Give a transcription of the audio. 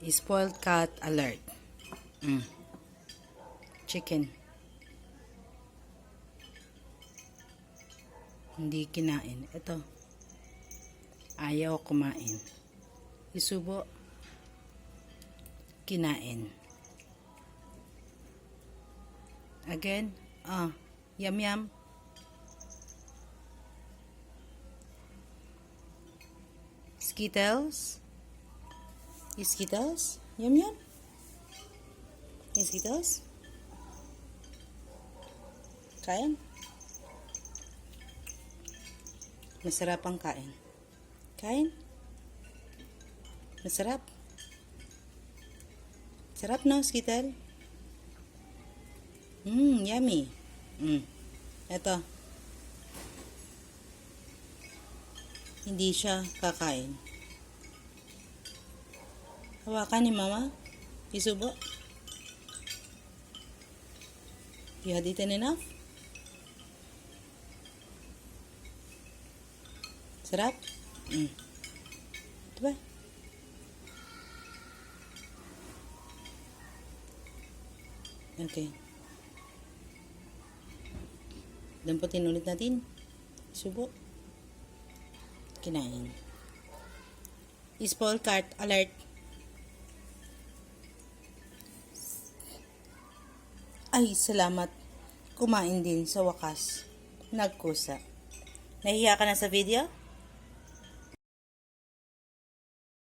Spoiled cat alert. Chicken. Hindi kinain. Ito. Ayaw kumain. Isubo. Kinain. Again. Yum yum. Skittles. Skittles. Yum yum. Skittles. Kain. Masarap ang kain. Kain. Masarap. Sarap no, Skittle? Yummy. Ito. Hindi siya kakain. Hawakan ni Mama. Isubo. You had eaten enough? Sarap? Ito ba? Okay. Damputin ulit natin. Subo. Kinain. Spoiled cat alert. Ay, salamat. Kumain din sa wakas. Nagkusa. Nahiya ka na sa video?